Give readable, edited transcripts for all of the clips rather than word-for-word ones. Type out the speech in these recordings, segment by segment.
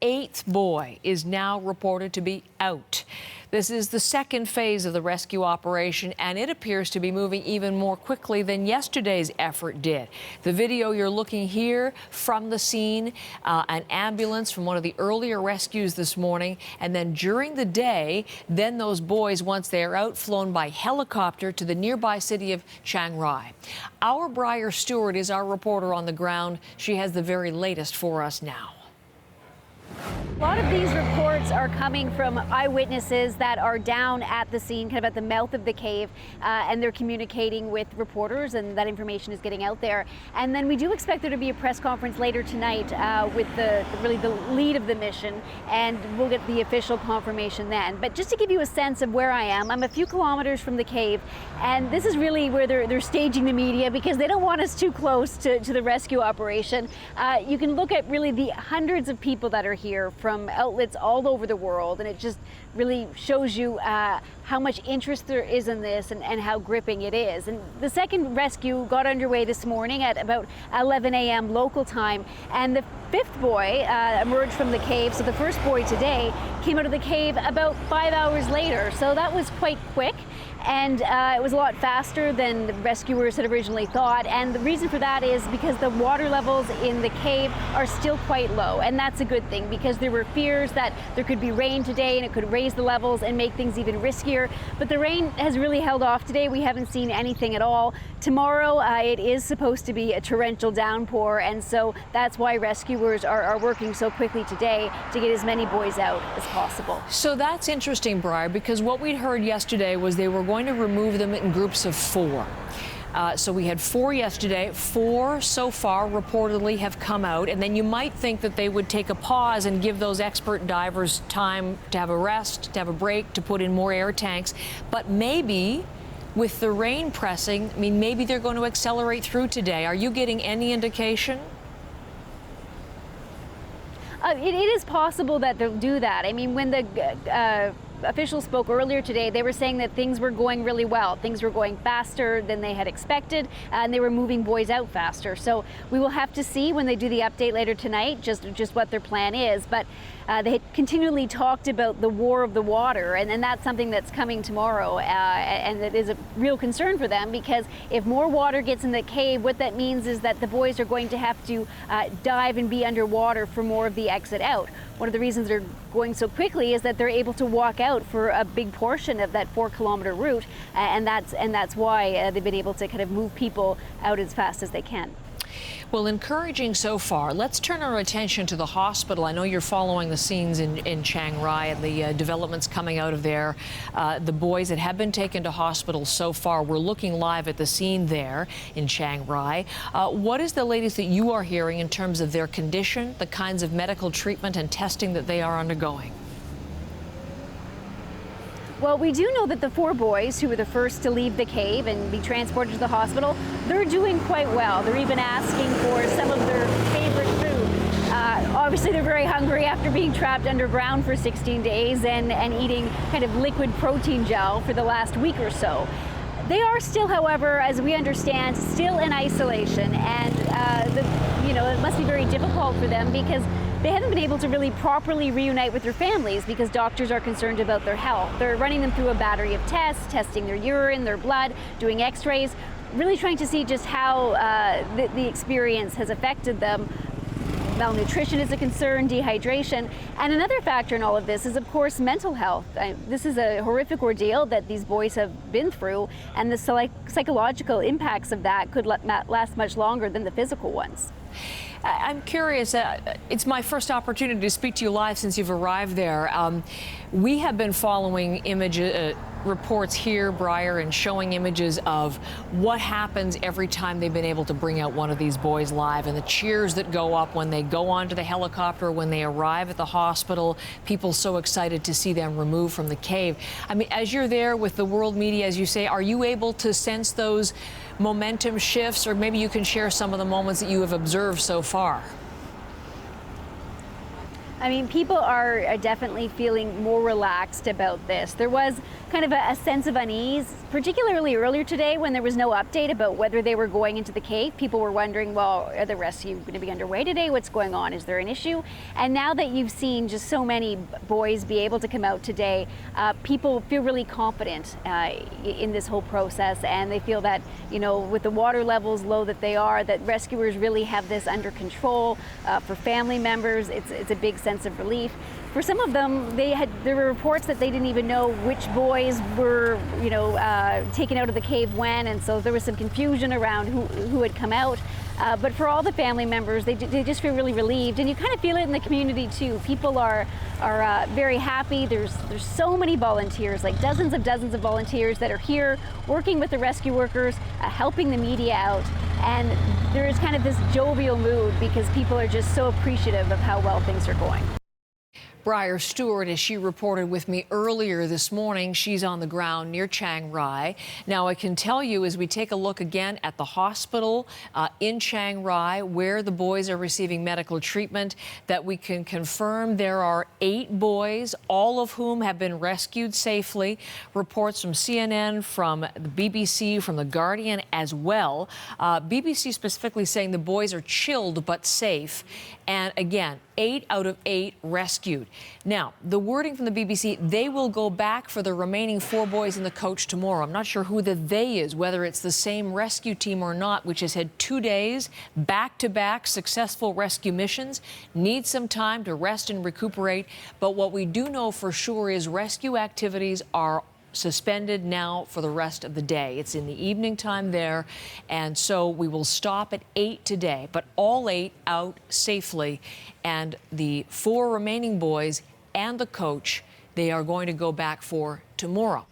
8th boy is now reported to be out. This is the second phase of the rescue operation, and it appears to be moving even more quickly than yesterday's effort did. The video you're looking here from the scene, an ambulance from one of the earlier rescues this morning, and then during the day, then those boys, once they are out, flown by helicopter to the nearby city of Chiang Rai. Our Briar Stewart is our reporter on the ground. She has the very latest for us now. A lot of these reports are coming from eyewitnesses that are down at the scene, kind of at the mouth of the cave, and they're communicating with reporters, and that information is getting out there. And then we do expect there to be a press conference later tonight with the lead of the mission, and we'll get the official confirmation then. But just to give you a sense of where I am, I'm a few kilometers from the cave, and this is really where they're staging the media because they don't want us too close to the rescue operation. You can look at really the hundreds of people that are here from outlets all over the world, and it just really shows you how much interest there is in this and how gripping it is. And the second rescue got underway this morning at about 11 a.m. local time, and the 5th boy emerged from the cave. So the first boy today came out of the cave about 5 hours later, so that was quite quick. And it was a lot faster than the rescuers had originally thought. And the reason for that is because the water levels in the cave are still quite low. And that's a good thing because there were fears that there could be rain today and it could raise the levels and make things even riskier. But the rain has really held off today. We haven't seen anything at all. Tomorrow, it is supposed to be a torrential downpour. And so that's why rescuers are working so quickly today to get as many boys out as possible. So that's interesting, Briar, because what we'd heard yesterday was they were going to remove them in groups of 4. So we had 4 yesterday. 4 so far reportedly have come out, and then you might think that they would take a pause and give those expert divers time to have a rest, to have a break, to put in more air tanks. But maybe with the rain pressing, I mean, maybe they're going to accelerate through today. Are you getting any indication? It is possible that they'll do that. I mean, when the officials spoke earlier today, they were saying that things were going really well. Things were going faster than they had expected, and they were moving boys out faster. So we will have to see when they do the update later tonight just what their plan is. But they had continually talked about the war of the water, and that's something that's coming tomorrow, and it is a real concern for them because if more water gets in the cave, what that means is that the boys are going to have to dive and be underwater for more of the exit out. One of the reasons they're going so quickly is that they're able to walk out for a big portion of that 4-kilometer route, and that's why they've been able to kind of move people out as fast as they can. Well, encouraging so far. Let's turn our attention to the hospital. I know you're following the scenes in Chiang Rai and the developments coming out of there. The boys that have been taken to hospital so far, we're looking live at the scene there in Chiang Rai. What is the latest that you are hearing in terms of their condition, the kinds of medical treatment and testing that they are undergoing? Well, we do know that the 4 boys who were the first to leave the cave and be transported to the hospital, they're doing quite well. They're even asking for some of their favorite food. Obviously, they're very hungry after being trapped underground for 16 days and eating kind of liquid protein gel for the last week or so. They are still, however, as we understand, still in isolation, and it must be very difficult for them because they haven't been able to really properly reunite with their families because doctors are concerned about their health. They're running them through a battery of tests, testing their urine, their blood, doing x-rays, really trying to see just how the experience has affected them. Malnutrition is a concern, dehydration, and another factor in all of this is, of course, mental health. This is a horrific ordeal that these boys have been through, and the psychological impacts of that could last much longer than the physical ones. I'm curious, it's my first opportunity to speak to you live since you've arrived there. We have been following reports here, Briar, and showing images of what happens every time they've been able to bring out one of these boys live, and the cheers that go up when they go onto the helicopter, when they arrive at the hospital, people so excited to see them removed from the cave. I mean, as you're there with the world media, as you say, are you able to sense those momentum shifts, or maybe you can share some of the moments that you have observed so far? I mean, people are definitely feeling more relaxed about this. There was kind of a sense of unease, particularly earlier today when there was no update about whether they were going into the cave. People were wondering, well, are the rescue going to be underway today? What's going on? Is there an issue? And now that you've seen just so many boys be able to come out today, people feel really confident in this whole process, and they feel that, you know, with the water levels low that they are, that rescuers really have this under control. For family members, it's a big sense of relief. For some of them, there were reports that they didn't even know which boys were, you know, taken out of the cave when, and so there was some confusion around who had come out. But for all the family members, they just feel really relieved, and you kind of feel it in the community too. People are very happy. There's so many volunteers, like dozens of volunteers that are here working with the rescue workers, helping the media out, and there is kind of this jovial mood because people are just so appreciative of how well things are going. Briar Stewart, as she reported with me earlier this morning, she's on the ground near Chiang Rai. Now, I can tell you as we take a look again at the hospital in Chiang Rai where the boys are receiving medical treatment, that we can confirm there are 8 boys, all of whom have been rescued safely. Reports from CNN, from the BBC, from The Guardian as well. BBC specifically saying the boys are chilled but safe. And again, 8 out of 8 rescued. Now, the wording from the BBC, they will go back for the remaining 4 boys and the coach tomorrow. I'm not sure who the they is, whether it's the same rescue team or not, which has had 2 days, back-to-back successful rescue missions, needs some time to rest and recuperate. But what we do know for sure is rescue activities are suspended now for the rest of the day. It's in the evening time there, and so we will stop at 8 today, but all 8 out safely, and the 4 remaining boys and the coach, they are going to go back for tomorrow.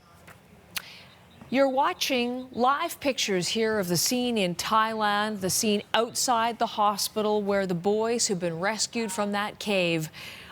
You're watching live pictures here of the scene in Thailand, the scene outside the hospital where the boys who've been rescued from that cave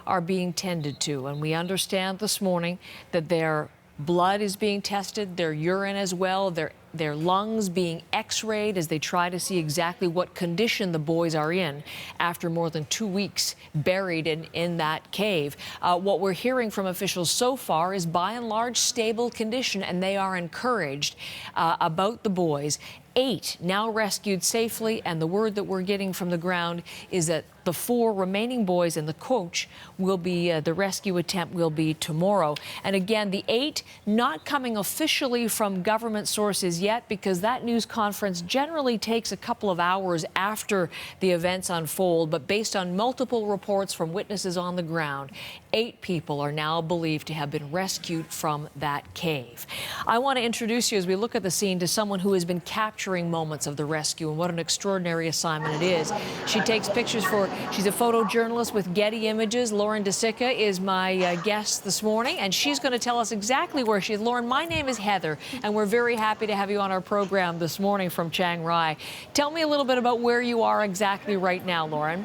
are being tended to, and we understand this morning that their blood is being tested, their urine as well, their lungs being x-rayed as they try to see exactly what condition the boys are in after more than 2 weeks buried in that cave. What we're hearing from officials so far is by and large stable condition, and they are encouraged about the boys. 8 now rescued safely, and the word that we're getting from the ground is that the 4 remaining boys and the coach will be, the rescue attempt will be tomorrow. And again, the 8 not coming officially from government sources yet, because that news conference generally takes a couple of hours after the events unfold. But based on multiple reports from witnesses on the ground, 8 people are now believed to have been rescued from that cave. I want to introduce you, as we look at the scene, to someone who has been capturing moments of the rescue, and what an extraordinary assignment it is. She takes pictures for, she's a photojournalist with Getty Images. Lauren DeSica is my guest this morning, and she's going to tell us exactly where she is. Lauren, my name is Heather, and we're very happy to have you on our program this morning from Chiang Rai. Tell me a little bit about where you are exactly right now, Lauren.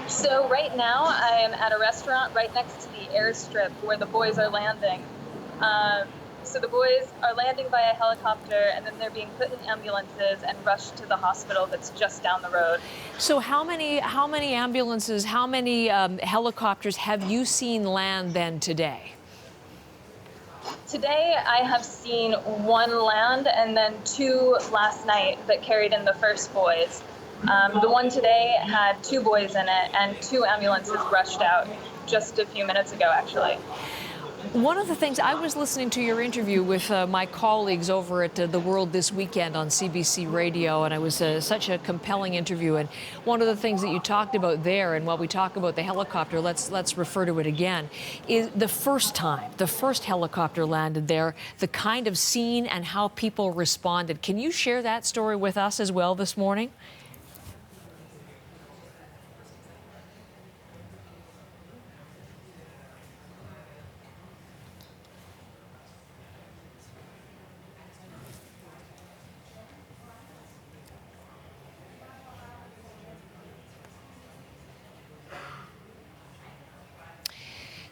So right now I am at a restaurant right next to the airstrip where the boys are landing. So the boys are landing by a helicopter, and then they're being put in ambulances and rushed to the hospital that's just down the road. So how many ambulances, how many helicopters have you seen land then today? Today I have seen 1 land and then 2 last night that carried in the first boys. The one today had 2 boys in it, and 2 ambulances rushed out just a few minutes ago, actually. One of the things, I was listening to your interview with my colleagues over at The World this weekend on CBC Radio, and it was such a compelling interview. And one of the things that you talked about there, and while we talk about the helicopter, let's refer to it again, is the first helicopter landed there, the kind of scene and how people responded. Can you share that story with us as well this morning?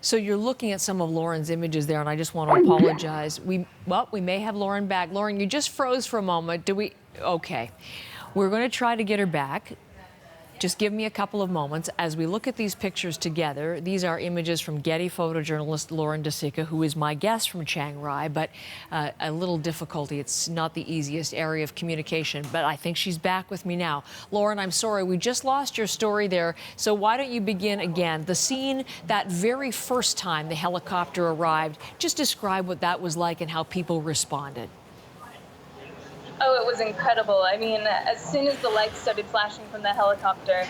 So you're looking at some of Lauren's images there, and I just want to apologize. We may have Lauren back. Lauren, you just froze for a moment. Okay. We're going to try to get her back. Just give me a couple of moments as we look at these pictures together. These are images from Getty photojournalist Lauren DeSica, who is my guest from Chiang Rai, but a little difficulty. It's not the easiest area of communication, but I think she's back with me now. Lauren, I'm sorry, we just lost your story there, so why don't you begin again? The scene that very first time the helicopter arrived, just describe what that was like and how people responded. Oh, it was incredible. I mean, as soon as the lights started flashing from the helicopter,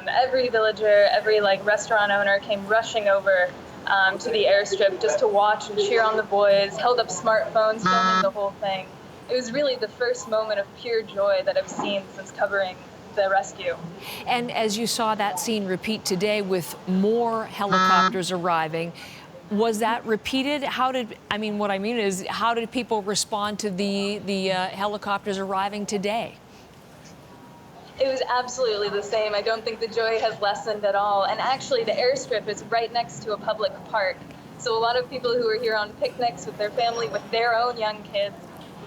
every villager, every restaurant owner came rushing over to the airstrip just to watch and cheer on the boys, held up smartphones, filming the whole thing. It was really the first moment of pure joy that I've seen since covering the rescue. And as you saw that scene repeat today with more helicopters arriving, was that repeated? What I mean is, how did people respond to the helicopters arriving today? It was absolutely the same. I don't think the joy has lessened at all. And actually, the airstrip is right next to a public park. So a lot of people who are here on picnics with their family, with their own young kids,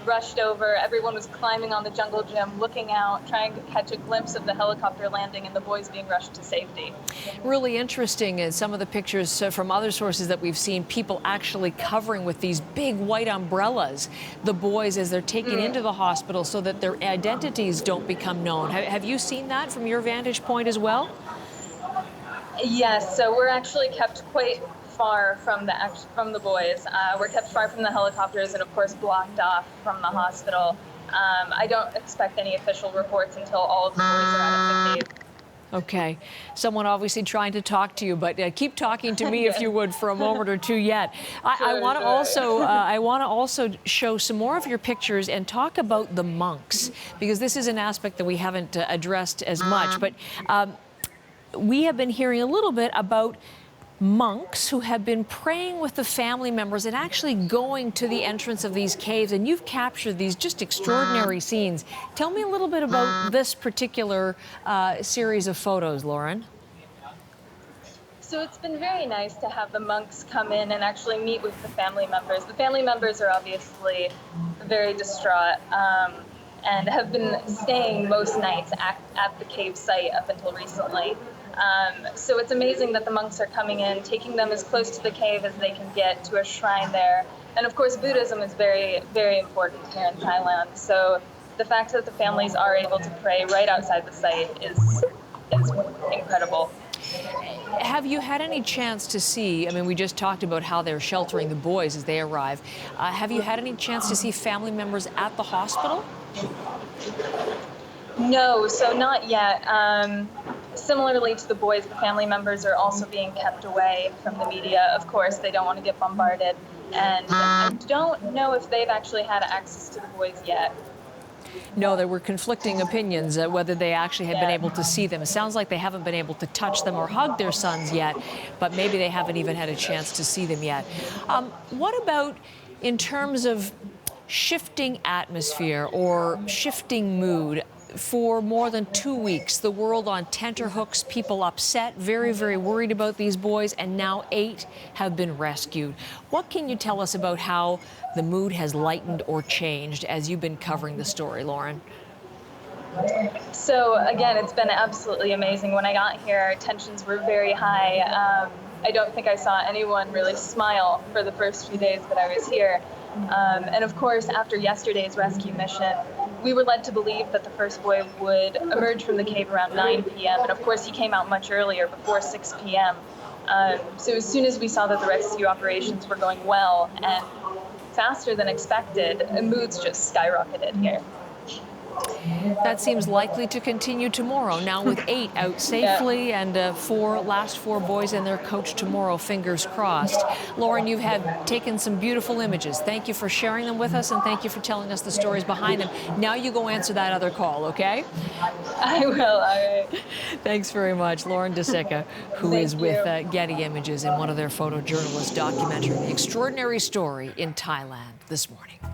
rushed over. Everyone was climbing on the jungle gym, looking out, trying to catch a glimpse of the helicopter landing and the boys being rushed to safety. Really interesting is some of the pictures from other sources that we've seen, people actually covering with these big white umbrellas the boys as they're taken into the hospital so that their identities don't become known. Have you seen that from your vantage point as well? Yes, so we're actually kept quite far from the boys. We're kept far from the helicopters and, of course, blocked off from the hospital. I don't expect any official reports until all of the boys are out of the cave. Okay. Someone obviously trying to talk to you, but keep talking to me if you would for a moment or two yet. I want to also show some more of your pictures and talk about the monks, because this is an aspect that we haven't addressed as much. But we have been hearing a little bit about monks who have been praying with the family members and actually going to the entrance of these caves, and you've captured these just extraordinary scenes. Tell me a little bit about this particular series of photos, Lauren. So it's been very nice to have the monks come in and actually meet with the family members. The family members are obviously very distraught and have been staying most nights at the cave site up until recently. So it's amazing that the monks are coming in, taking them as close to the cave as they can get to a shrine there. And of course, Buddhism is very, very important here in Thailand. So the fact that the families are able to pray right outside the site is incredible. Have you had any chance to see, we just talked about how they're sheltering the boys as they arrive. Have you had any chance to see family members at the hospital? No, so not yet. Similarly to the boys, the family members are also being kept away from the media. Of course, they don't want to get bombarded. And I don't know if they've actually had access to the boys yet. No, there were conflicting opinions whether they actually had been able to see them. It sounds like they haven't been able to touch them or hug their sons yet, but maybe they haven't even had a chance to see them yet. What about in terms of shifting atmosphere or shifting mood? For more than 2 weeks, the world on tenterhooks, people upset, very, very worried about these boys, and now 8 have been rescued. What can you tell us about how the mood has lightened or changed as you've been covering the story, Lauren? So again, it's been absolutely amazing. When I got here, tensions were very high. I don't think I saw anyone really smile for the first few days that I was here. And of course, after yesterday's rescue mission, we were led to believe that the first boy would emerge from the cave around 9 p.m. And of course, he came out much earlier, before 6 p.m. So as soon as we saw that the rescue operations were going well and faster than expected, moods just skyrocketed here. That seems likely to continue tomorrow. Now with 8 out safely and last four boys and their coach tomorrow, fingers crossed. Lauren, you've taken some beautiful images. Thank you for sharing them with us, and thank you for telling us the stories behind them. Now you go answer that other call, okay? I will, all right. Thanks very much. Lauren DeSica, who is with Getty Images in one of their photojournalists documenting the extraordinary story in Thailand this morning.